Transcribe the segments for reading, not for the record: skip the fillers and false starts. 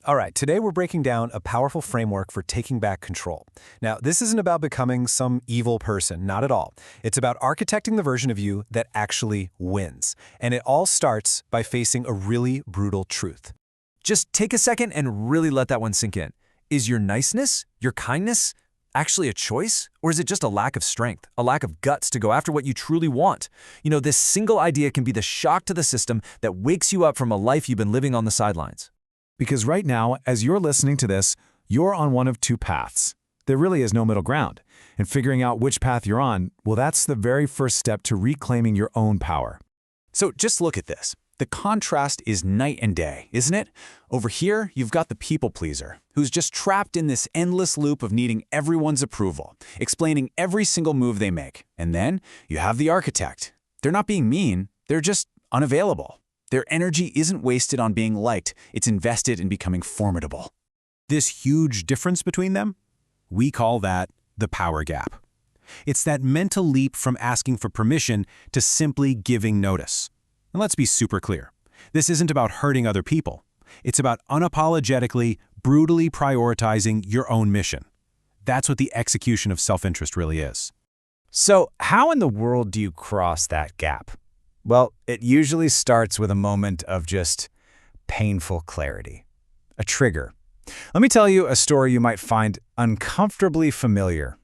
All right, today we're breaking down a powerful framework for taking back control. Now, this isn't about becoming some evil person, not at all. It's about architecting the version of you that actually wins. And it all starts by facing a really brutal truth. Just take a second and really let that one sink in. Is your niceness, your kindness, actually a choice? Or is it just a lack of strength, a lack of guts to go after what you truly want? This single idea can be the shock to the system that wakes you up from a life you've been living on the sidelines. Because right now, as you're listening to this, you're on one of two paths. There really is no middle ground. And figuring out which path you're on, well, that's the very first step to reclaiming your own power. So just look at this. The contrast is night and day, isn't it? Over here, you've got the people pleaser, who's just trapped in this endless loop of needing everyone's approval, explaining every single move they make. And then you have the architect. They're not being mean, they're just unavailable. Their energy isn't wasted on being liked, it's invested in becoming formidable. This huge difference between them? We call that the power gap. It's that mental leap from asking for permission to simply giving notice. And let's be super clear. This isn't about hurting other people. It's about unapologetically, brutally prioritizing your own mission. That's what the execution of self-interest really is. So how in the world do you cross that gap? Well, it usually starts with a moment of just painful clarity. A trigger. Let me tell you a story you might find uncomfortably familiar.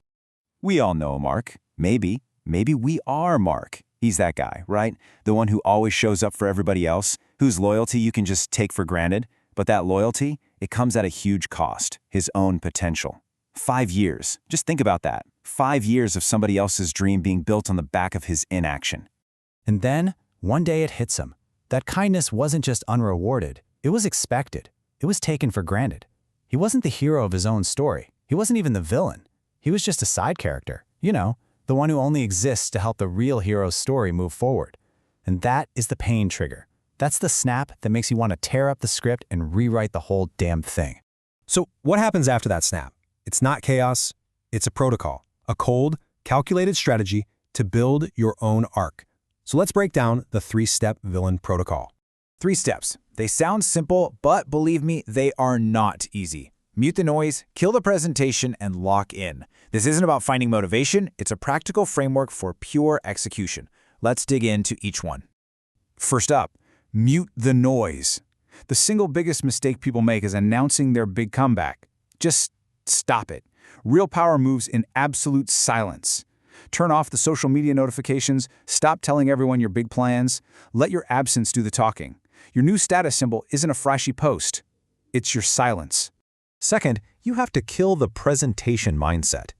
We all know Mark. Maybe we are Mark. He's that guy, right? The one who always shows up for everybody else, whose loyalty you can just take for granted. But that loyalty, it comes at a huge cost, his own potential. 5 years. Just think about that. 5 years of somebody else's dream being built on the back of his inaction. And then, one day it hits him. That kindness wasn't just unrewarded. It was expected. It was taken for granted. He wasn't the hero of his own story. He wasn't even the villain. He was just a side character. The one who only exists to help the real hero's story move forward. And that is the pain trigger. That's the snap that makes you want to tear up the script and rewrite the whole damn thing. So what happens after that snap? It's not chaos, it's a protocol, a cold, calculated strategy to build your own arc. So let's break down the 3-step villain protocol. 3 steps. They sound simple, but believe me, they are not easy. Mute the noise, kill the presentation, and lock in. This isn't about finding motivation, it's a practical framework for pure execution. Let's dig into each one. First up, mute the noise. The single biggest mistake people make is announcing their big comeback. Just stop it. Real power moves in absolute silence. Turn off the social media notifications, stop telling everyone your big plans, let your absence do the talking. Your new status symbol isn't a flashy post, it's your silence. Second, you have to kill the presentation mindset.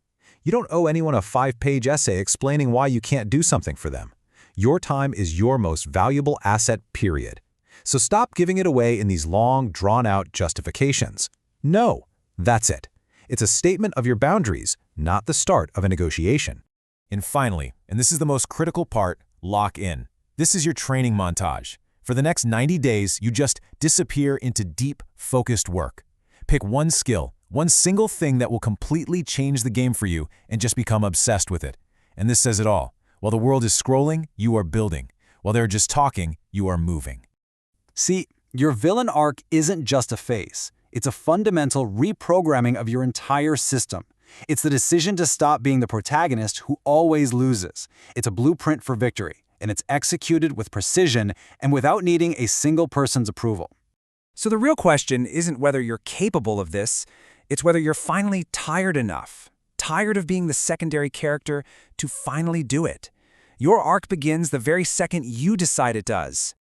You don't owe anyone a 5-page essay explaining why you can't do something for them. Your time is your most valuable asset, period. So stop giving it away in these long, drawn-out justifications. No, that's it. It's a statement of your boundaries, not the start of a negotiation. And finally, and this is the most critical part, lock in. This is your training montage. For the next 90 days, you just disappear into deep, focused work. Pick one skill, one single thing that will completely change the game for you and just become obsessed with it. And this says it all. While the world is scrolling, you are building. While they're just talking, you are moving. See, your villain arc isn't just a phase. It's a fundamental reprogramming of your entire system. It's the decision to stop being the protagonist who always loses. It's a blueprint for victory, and it's executed with precision and without needing a single person's approval. So the real question isn't whether you're capable of this, it's whether you're finally tired enough, tired of being the secondary character to finally do it. Your arc begins the very second you decide it does.